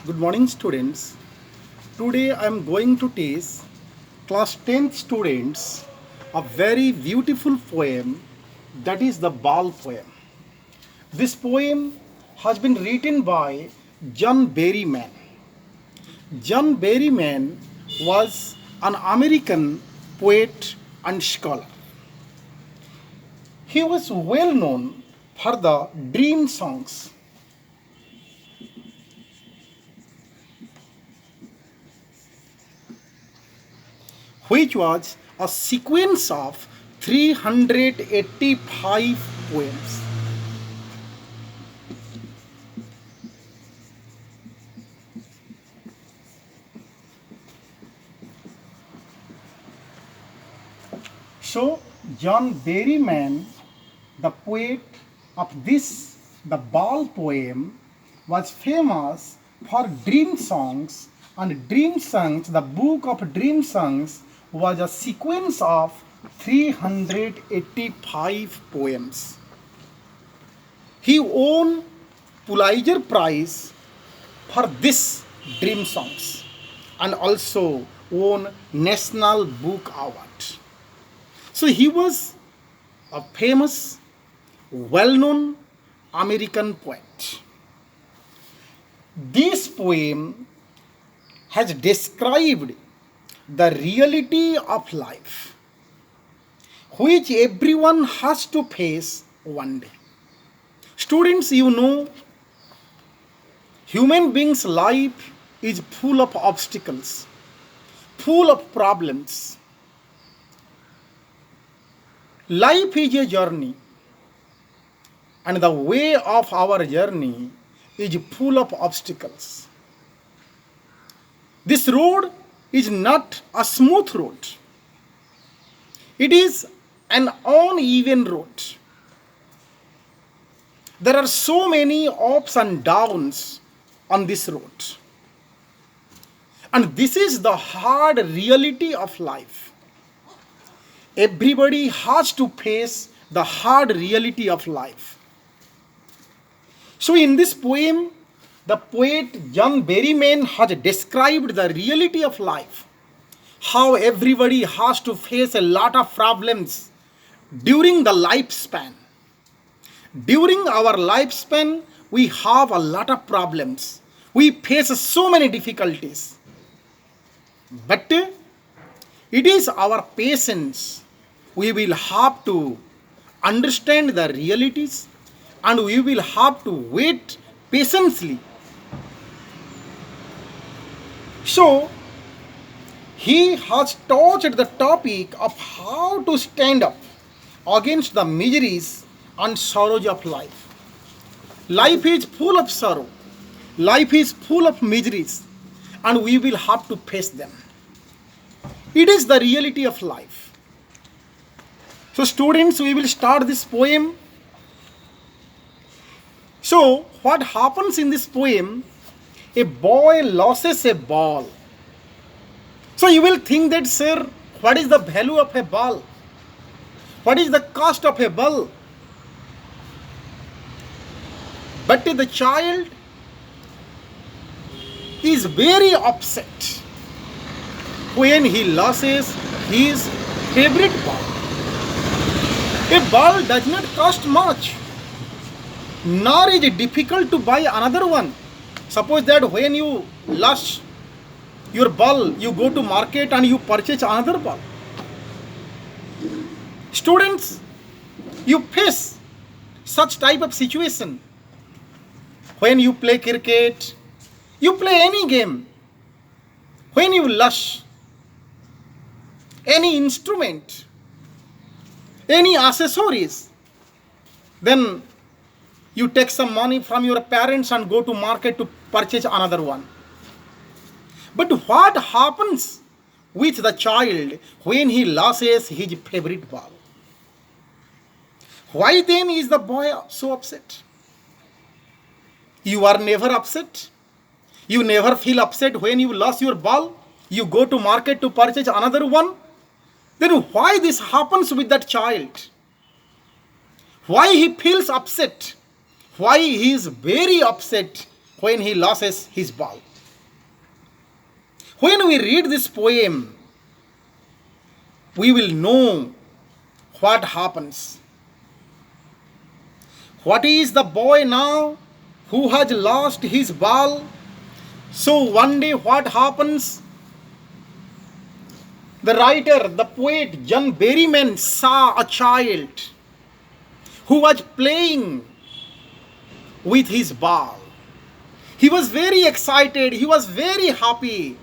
Good morning, students. Today I am going to teach class 10th students a very beautiful poem, that is the Ball poem. This poem has been written by John Berryman. John Berryman was an American poet and scholar. He was well known for the dream songs, which was a sequence of 385 poems. So, John Berryman, the poet of the Ball poem, was famous for dream songs, and dream songs, the book of dream songs, was a sequence of 385 poems. He won Pulitzer Prize for this dream songs and also won National Book Award. So he was a famous, well-known American poet. This poem has described the reality of life, which everyone has to face one day. Students, you know, human beings' life is full of obstacles, full of problems. Life is a journey, and the way of our journey is full of obstacles. This road is not a smooth road, it is an uneven road. There are so many ups and downs on this road, and this is the hard reality of life. Everybody has to face the hard reality of life. So in this poem, the poet John Berryman has described the reality of life, how everybody has to face a lot of problems during the lifespan. During our lifespan, we have a lot of problems. We face so many difficulties. But it is our patience. We will have to understand the realities, and we will have to wait patiently. So, he has touched the topic of how to stand up against the miseries and sorrows of life. Life is full of sorrow, life is full of miseries, and we will have to face them. It is the reality of life. So students, we will start this poem. So what happens in this poem? A boy loses a ball. So you will think that, sir, what is the value of a ball? What is the cost of a ball? But the child is very upset when he loses his favorite ball. A ball does not cost much, nor is it difficult to buy another one. Suppose that when you lost your ball, you go to market and you purchase another ball. Students, you face such type of situation when you play cricket, you play any game. When you lose any instrument, any accessories, then you take some money from your parents and go to market to purchase another one. But what happens with the child when he loses his favorite ball? Why then is the boy so upset? You are never upset. You never feel upset when you lost your ball. You go to market to purchase another one. Then why this happens with that child? Why he feels upset? Why he is very upset when he loses his ball. When we read this poem, we will know what happens. What is the boy now who has lost his ball? So one day what happens? The writer, the poet John Berryman saw a child who was playing with his ball. He was very excited, he was very happy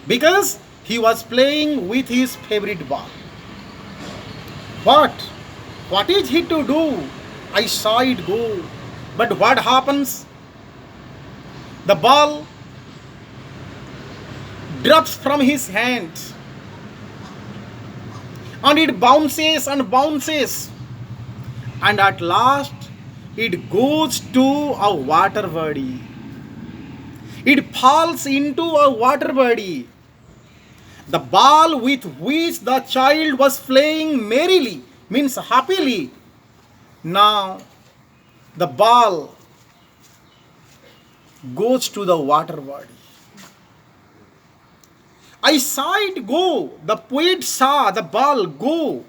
because he was playing with his favorite ball. What is he to do? I saw it go. But what happens? The ball drops from his hand and it bounces and bounces, and at last it goes to a water body. It falls into a water body. The ball with which the child was playing merrily, means happily, now the ball goes to the water body. I saw it go. The poet saw the ball go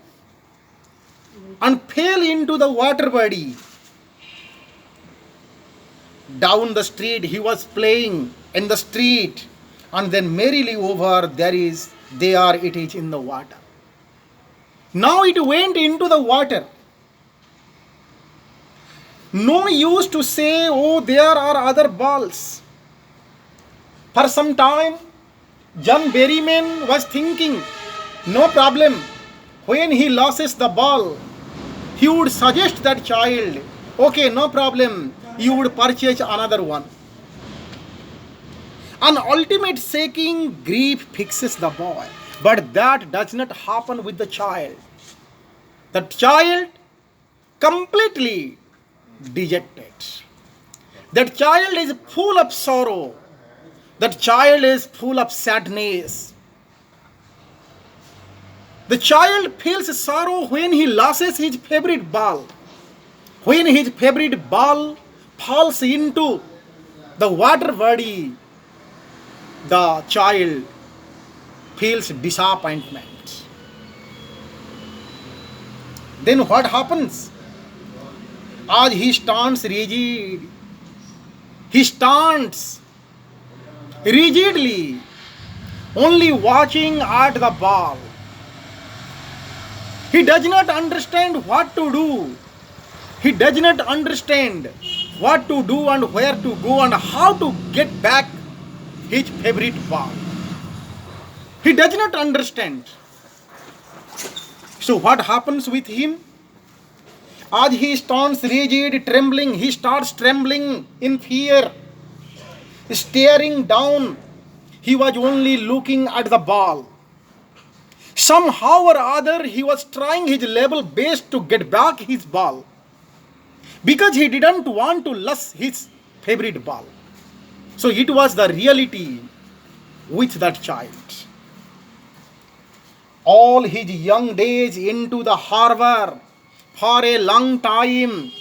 and fell into the water body. Down the street he was playing in the street, and then merrily over there it is in the water. Now it went into the water. No use to say, oh, there are other balls. For some time, John Berryman was thinking, no problem. When he loses the ball, he would suggest that child, okay, no problem, you would purchase another one. An ultimate shaking grief fixes the boy. But that does not happen with the child. The child completely dejected. That child is full of sorrow. That child is full of sadness. The child feels sorrow when he loses his favorite ball. When his favorite ball falls into the water body, the child feels disappointment. Then what happens? As he stands rigid, he stands rigidly, only watching at the ball. He does not understand what to do. He does not understand what to do and where to go and how to get back his favorite ball. He does not understand. So what happens with him? As he stands rigid, trembling, he starts trembling in fear, staring down. He was only looking at the ball. Somehow or other, he was trying his level best to get back his ball, because he didn't want to lose his favorite ball. So it was the reality with that child. All his young days into the harbor, for a long time,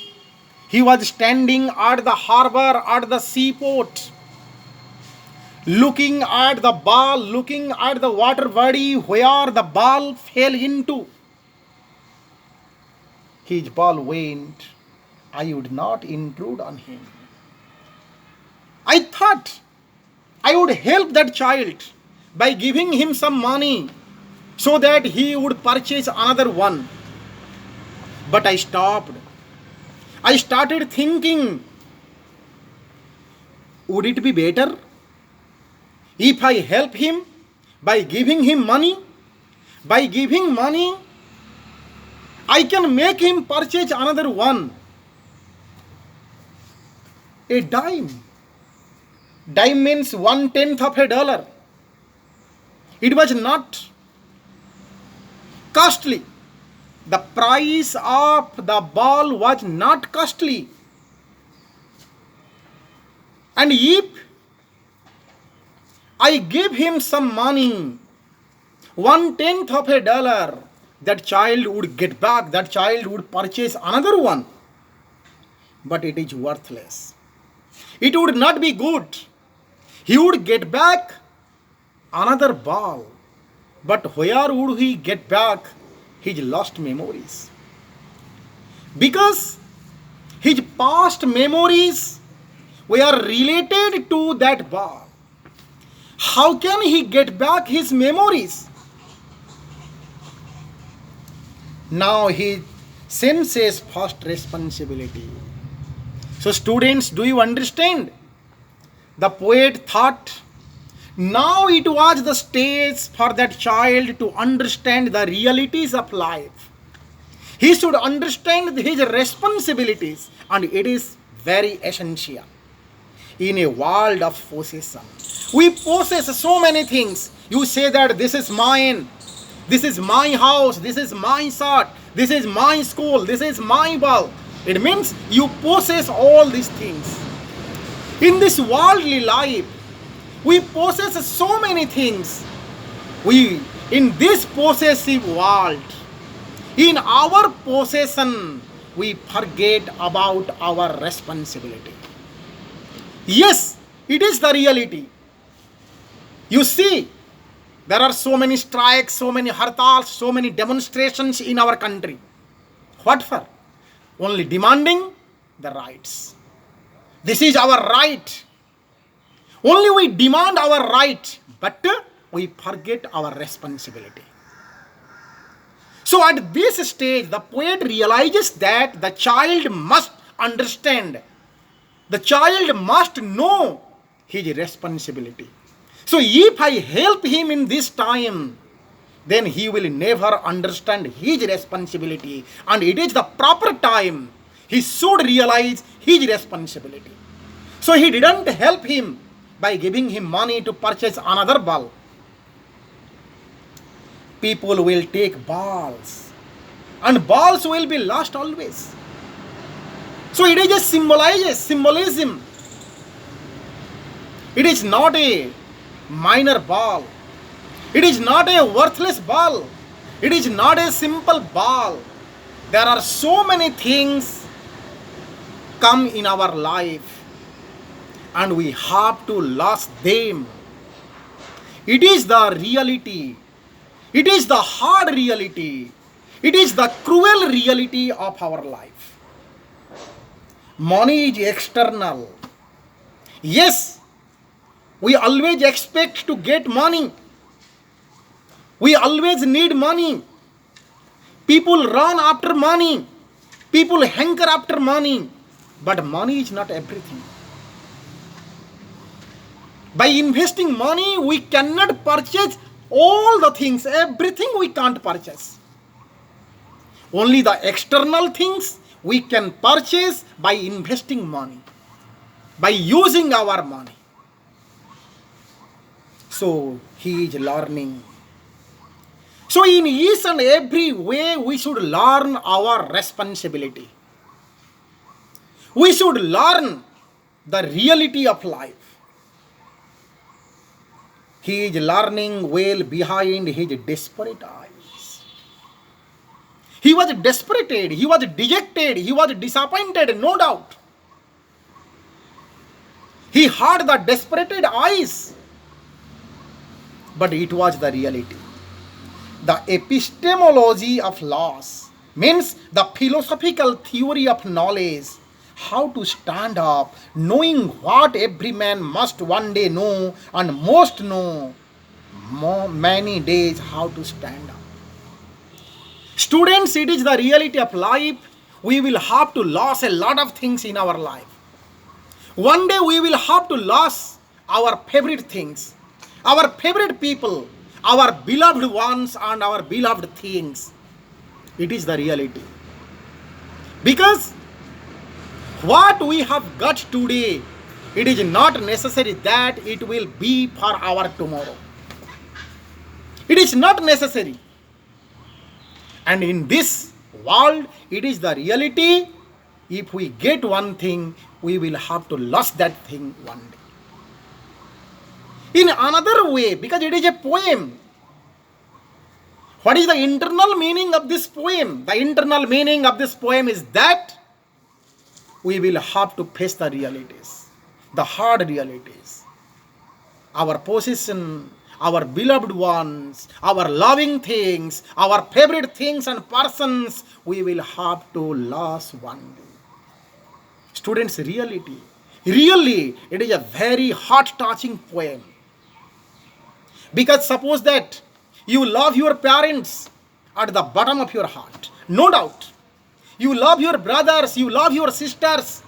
he was standing at the harbor, at the seaport, looking at the ball, looking at the water body where the ball fell into. His ball went. I would not intrude on him. I thought I would help that child by giving him some money so that he would purchase another one. But I stopped. I started thinking, would it be better if I help him by giving him money? By giving money, I can make him purchase another one. A dime. Dime means 1/10 of a dollar. It was not costly. The price of the ball was not costly. And if I give him some money, 1/10 of a dollar, that child would get back, that child would purchase another one. But it is worthless. it would not be good. He would get back another ball. But where would he get back his lost memories? Because his past memories were related to that ball. How can he get back his memories? Now he senses first responsibility. So students, do you understand? The poet thought now it was the stage for that child to understand the realities of life. He should understand his responsibilities, and it is very essential. In a world of possession, we possess so many things. You say that this is mine, this is my house, this is my shirt, this is my school, this is my ball. It means you possess all these things. In this worldly life, we possess so many things. In this possessive world, in our possession, we forget about our responsibility. Yes, it is the reality. You see, there are so many strikes, so many hartals, so many demonstrations in our country. What for? Only demanding the rights. This is our right. Only we demand our right, but we forget our responsibility. So at this stage, the poet realizes that the child must understand. The child must know his responsibility. So if I help him in this time, then he will never understand his responsibility. And it is the proper time he should realize his responsibility. So he didn't help him by giving him money to purchase another ball. People will take balls, and balls will be lost always. So it is a symbolism. It is not a minor ball. It is not a worthless ball. It is not a simple ball. There are so many things come in our life, and we have to lose them. It is the reality. It is the hard reality. It is the cruel reality of our life. Money is external. Yes, we always expect to get money. We always need money. People run after money. People hanker after money. But money is not everything. By investing money, we cannot purchase all the things. Everything we can't purchase. Only the external things we can purchase by investing money, by using our money. So he is learning. So in each and every way, we should learn our responsibility. We should learn the reality of life. He is learning well behind his desperate eyes. He was desperate, he was dejected, he was disappointed, no doubt. He had the desperate eyes, but it was the reality. The epistemology of loss means the philosophical theory of knowledge, how to stand up, knowing what every man must one day know and most know many days how to stand up. Students, it is the reality of life. We will have to lose a lot of things in our life. One day we will have to lose our favorite things, our favorite people, our beloved ones and our beloved things. It is the reality. Because what we have got today, it is not necessary that it will be for our tomorrow. It is not necessary. And in this world, it is the reality. If we get one thing, we will have to lose that thing one day. In another way, because it is a poem. What is the internal meaning of this poem? The internal meaning of this poem is that we will have to face the realities. the hard realities. Our possession, our beloved ones, our loving things, our favorite things and persons, we will have to lose one day. Students, really, it is a very heart-touching poem. Because suppose that you love your parents at the bottom of your heart, no doubt. You love your brothers, you love your sisters,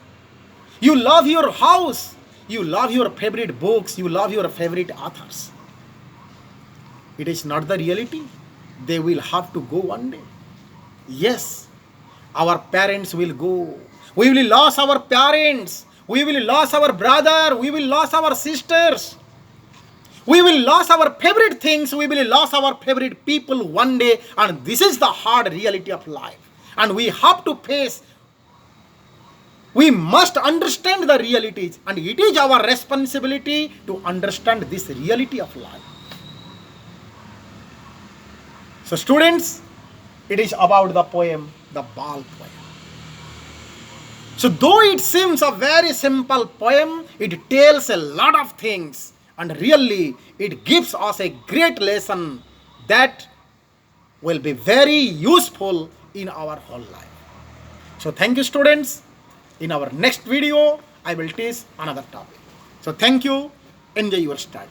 you love your house, you love your favorite books, you love your favorite authors. It is not the reality. They will have to go one day. Yes, our parents will go. We will lose our parents. We will lose our brother. We will lose our sisters. We will lose our favorite things. We will lose our favorite people one day. And this is the hard reality of life. And we have to face. We must understand the realities. And it is our responsibility to understand this reality of life. So students, it is about the poem, the Bal poem. So though it seems a very simple poem, it tells a lot of things, and really it gives us a great lesson that will be very useful in our whole life. So thank you students. In our next video, I will teach another topic. So thank you. Enjoy your study.